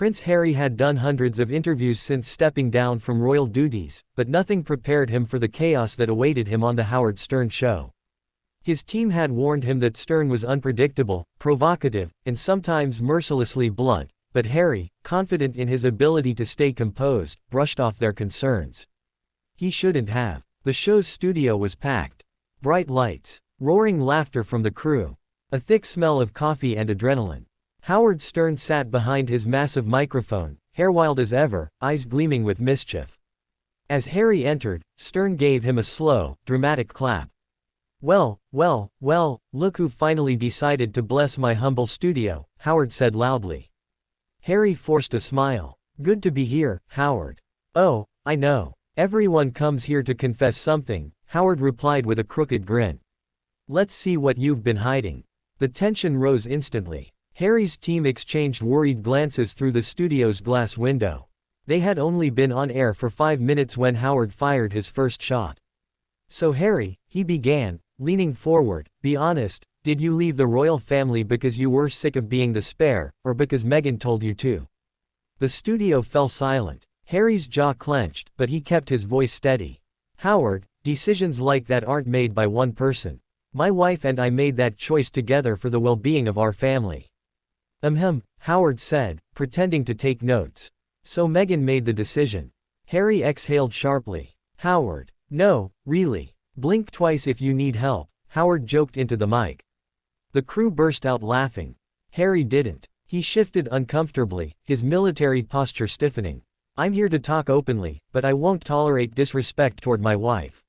Prince Harry had done hundreds of interviews since stepping down from royal duties, but nothing prepared him for the chaos that awaited him on the Howard Stern show. His team had warned him that Stern was unpredictable, provocative, and sometimes mercilessly blunt, but Harry, confident in his ability to stay composed, brushed off their concerns. He shouldn't have. The show's studio was packed. Bright lights, roaring laughter from the crew, a thick smell of coffee and adrenaline. Howard Stern sat behind his massive microphone, hair wild as ever, eyes gleaming with mischief. As Harry entered, Stern gave him a slow, dramatic clap. "Well, look who finally decided to bless my humble studio," Howard said loudly. Harry forced a smile. "Good to be here, Howard." "Oh, I know. Everyone comes here to confess something," Howard replied with a crooked grin. "Let's see what you've been hiding." The tension rose instantly. Harry's team exchanged worried glances through the studio's glass window. They had only been on air for 5 minutes when Howard fired his first shot. "So Harry," he began, leaning forward, "be honest, did you leave the royal family because you were sick of being the spare, or because Meghan told you to?" The studio fell silent. Harry's jaw clenched, but he kept his voice steady. "Howard, decisions like that aren't made by one person. My wife and I made that choice together for the well-being of our family." Howard said, pretending to take notes. "So Meghan made the decision." Harry exhaled sharply. "Howard. No, really. Blink twice if you need help," Howard joked into the mic. The crew burst out laughing. Harry didn't. He shifted uncomfortably, his military posture stiffening. "I'm here to talk openly, but I won't tolerate disrespect toward my wife."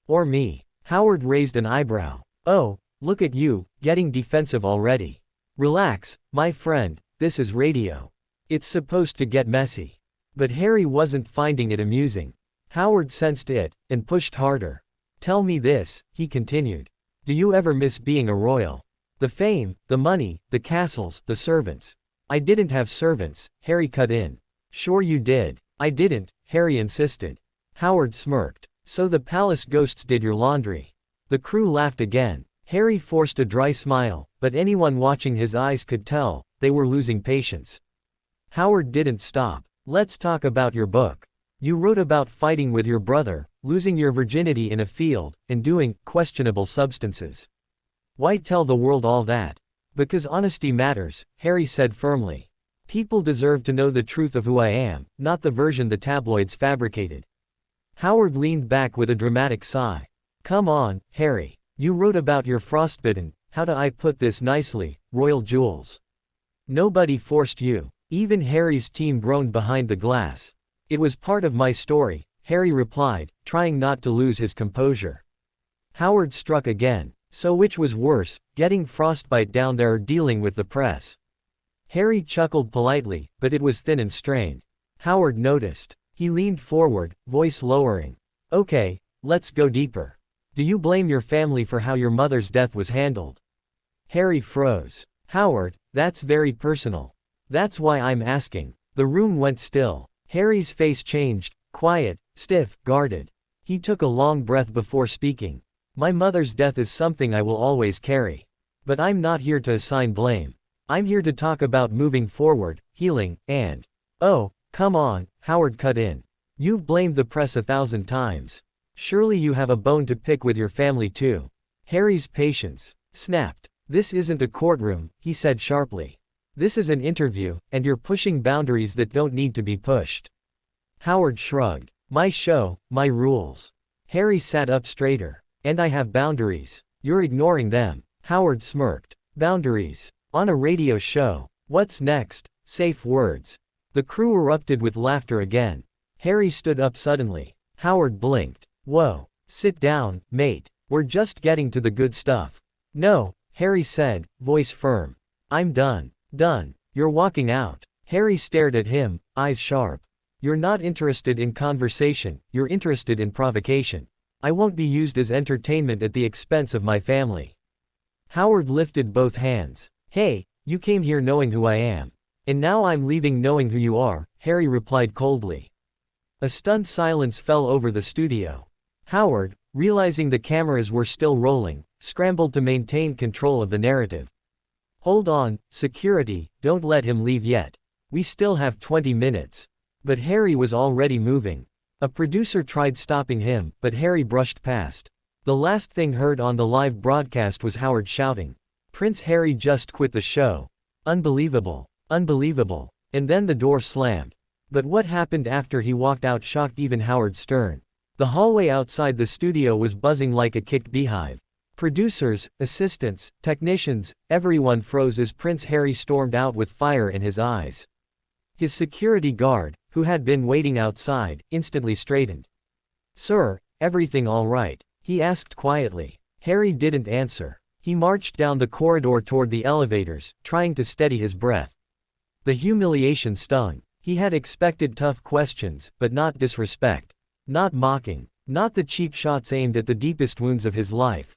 "Or me." Howard raised an eyebrow. "Oh, look at you, getting defensive already. Relax, my friend, this is radio. It's supposed to get messy." But Harry wasn't finding it amusing. Howard sensed it, and pushed harder. "Tell me this," he continued. "Do you ever miss being a royal? The fame, the money, the castles, the servants." "I didn't have servants," Harry cut in. "Sure you did." "I didn't," Harry insisted. Howard smirked. "So the palace ghosts did your laundry." The crew laughed again. Harry forced a dry smile, but anyone watching his eyes could tell, they were losing patience. Howard didn't stop. "Let's talk about your book. You wrote about fighting with your brother, losing your virginity in a field, and doing questionable substances. Why tell the world all that?" "Because honesty matters," Harry said firmly. "People deserve to know the truth of who I am, not the version the tabloids fabricated." Howard leaned back with a dramatic sigh. "Come on, Harry. You wrote about your frostbitten, how do I put this nicely, royal jewels. Nobody forced you." Even Harry's team groaned behind the glass. "It was part of my story," Harry replied, trying not to lose his composure. Howard struck again. "So which was worse, getting frostbite down there or dealing with the press?" Harry chuckled politely, but it was thin and strained. Howard noticed. He leaned forward, voice lowering. "Okay, let's go deeper. Do you blame your family for how your mother's death was handled?" Harry froze. "Howard, that's very personal. That's why I'm asking." The room went still. Harry's face changed, quiet, stiff, guarded. He took a long breath before speaking. "My mother's death is something I will always carry. But I'm not here to assign blame. I'm here to talk about moving forward, healing, and—" "Oh, come on," Howard cut in. "You've blamed the press 1,000 times. Surely you have a bone to pick with your family too." Harry's patience snapped. "This isn't a courtroom," he said sharply. "This is an interview, and you're pushing boundaries that don't need to be pushed." Howard shrugged. "My show, my rules." Harry sat up straighter. "And I have boundaries. You're ignoring them." Howard smirked. "Boundaries? On a radio show? What's next?" "Safe words." The crew erupted with laughter again. Harry stood up suddenly. Howard blinked. "Whoa. Sit down, mate. We're just getting to the good stuff." "No," Harry said, voice firm. "I'm done. Done. You're walking out." Harry stared at him, eyes sharp. "You're not interested in conversation, you're interested in provocation. I won't be used as entertainment at the expense of my family." Howard lifted both hands. "Hey, you came here knowing who I am. And now I'm leaving knowing who you are," Harry replied coldly. A stunned silence fell over the studio. Howard, realizing the cameras were still rolling, scrambled to maintain control of the narrative. "Hold on, security, don't let him leave yet. We still have 20 minutes. But Harry was already moving. A producer tried stopping him, but Harry brushed past. The last thing heard on the live broadcast was Howard shouting, "Prince Harry just quit the show. Unbelievable. Unbelievable." And then the door slammed. But what happened after he walked out shocked even Howard Stern. The hallway outside the studio was buzzing like a kicked beehive. Producers, assistants, technicians, everyone froze as Prince Harry stormed out with fire in his eyes. His security guard, who had been waiting outside, instantly straightened. "Sir, everything all right?" he asked quietly. Harry didn't answer. He marched down the corridor toward the elevators, trying to steady his breath. The humiliation stung. He had expected tough questions, but not disrespect. Not mocking. Not the cheap shots aimed at the deepest wounds of his life.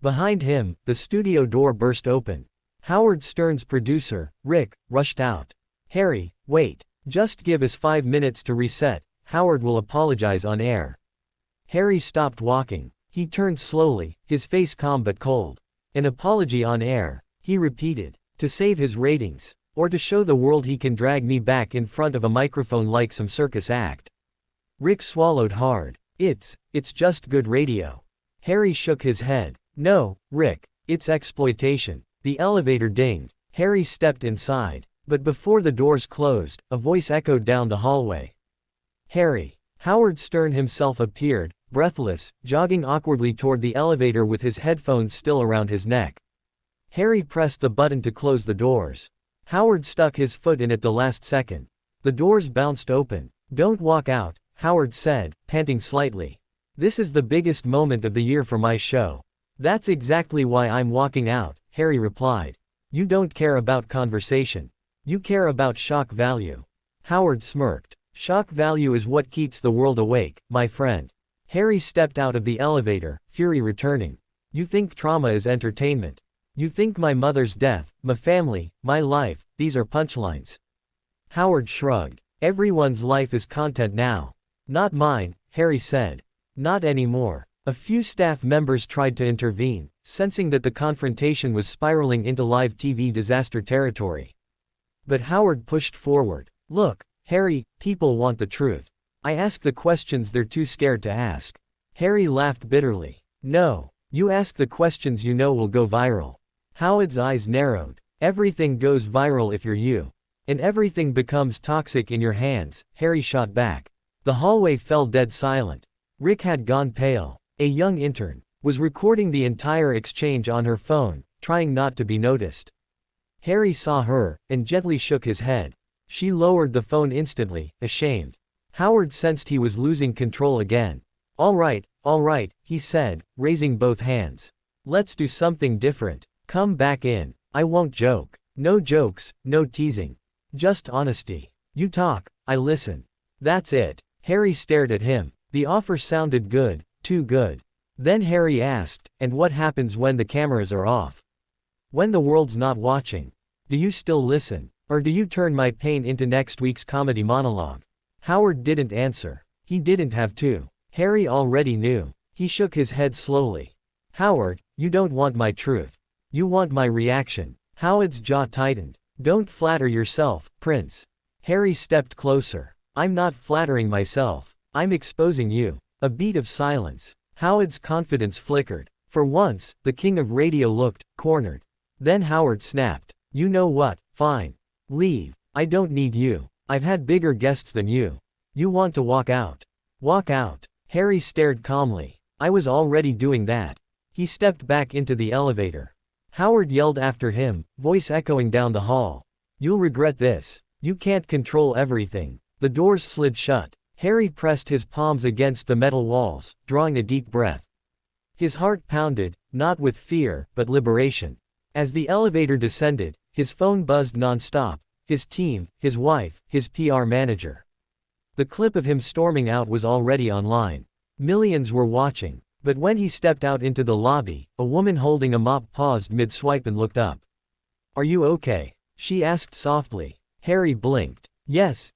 Behind him, the studio door burst open. Howard Stern's producer, Rick, rushed out. "Harry, wait. Just give us 5 minutes to reset. Howard will apologize on air." Harry stopped walking. He turned slowly, his face calm but cold. "An apology on air," he repeated. "To save his ratings. Or to show the world he can drag me back in front of a microphone like some circus act." Rick swallowed hard. It's just good radio." Harry shook his head. "No, Rick, it's exploitation." The elevator dinged. Harry stepped inside. But before the doors closed, a voice echoed down the hallway. "Harry." Howard Stern himself appeared, breathless, jogging awkwardly toward the elevator with his headphones still around his neck. Harry pressed the button to close the doors. Howard stuck his foot in at the last second. The doors bounced open. "Don't walk out," Howard said, panting slightly. "This is the biggest moment of the year for my show." "That's exactly why I'm walking out," Harry replied. "You don't care about conversation. You care about shock value." Howard smirked. "Shock value is what keeps the world awake, my friend." Harry stepped out of the elevator, fury returning. "You think trauma is entertainment. You think my mother's death, my family, my life, these are punchlines." Howard shrugged. "Everyone's life is content now." "Not mine," Harry said. "Not anymore." A few staff members tried to intervene, sensing that the confrontation was spiraling into live TV disaster territory. But Howard pushed forward. "Look, Harry, people want the truth. I ask the questions they're too scared to ask." Harry laughed bitterly. "No, you ask the questions you know will go viral." Howard's eyes narrowed. "Everything goes viral if you're you. And everything becomes toxic in your hands," Harry shot back. The hallway fell dead silent. Rick had gone pale. A young intern was recording the entire exchange on her phone, trying not to be noticed. Harry saw her, and gently shook his head. She lowered the phone instantly, ashamed. Howard sensed he was losing control again. All right, he said, raising both hands. "Let's do something different. Come back in. I won't joke. No jokes, no teasing. Just honesty. You talk, I listen." "That's it." Harry stared at him. The offer sounded good, too good. Then Harry asked, "And what happens when the cameras are off? When the world's not watching? Do you still listen? Or do you turn my pain into next week's comedy monologue?" Howard didn't answer. He didn't have to. Harry already knew. He shook his head slowly. "Howard, you don't want my truth. You want my reaction." Howard's jaw tightened. "Don't flatter yourself, Prince." Harry stepped closer. "I'm not flattering myself. I'm exposing you." A beat of silence. Howard's confidence flickered. For once, the king of radio looked cornered. Then Howard snapped. "You know what, fine. Leave. I don't need you. I've had bigger guests than you. You want to walk out? Walk out." Harry stared calmly. "I was already doing that." He stepped back into the elevator. Howard yelled after him, voice echoing down the hall. "You'll regret this. You can't control everything." The doors slid shut. Harry pressed his palms against the metal walls, drawing a deep breath. His heart pounded, not with fear, but liberation. As the elevator descended, his phone buzzed non-stop. His team, his wife, his PR manager. The clip of him storming out was already online. Millions were watching. But when he stepped out into the lobby, a woman holding a mop paused mid-swipe and looked up. "Are you okay?" she asked softly. Harry blinked. Yes,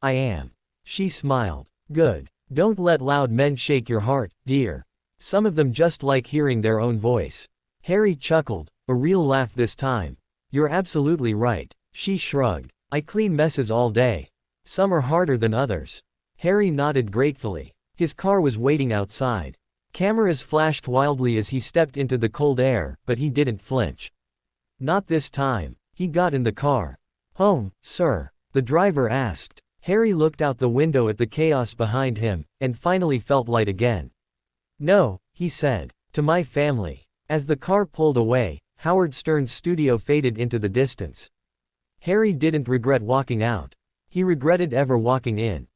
I am." She smiled. "Good. Don't let loud men shake your heart, dear. Some of them just like hearing their own voice." Harry chuckled, a real laugh this time. "You're absolutely right." She shrugged. I clean messes all day. Some are harder than others. Harry nodded gratefully. His car was waiting outside. Cameras flashed wildly as he stepped into the cold air, but he didn't flinch. Not this time. He got in the car. "Home, sir?" the driver asked. Harry looked out the window at the chaos behind him, and finally felt light again. "No," he said. "To my family." As the car pulled away, Howard Stern's studio faded into the distance. Harry didn't regret walking out. He regretted ever walking in.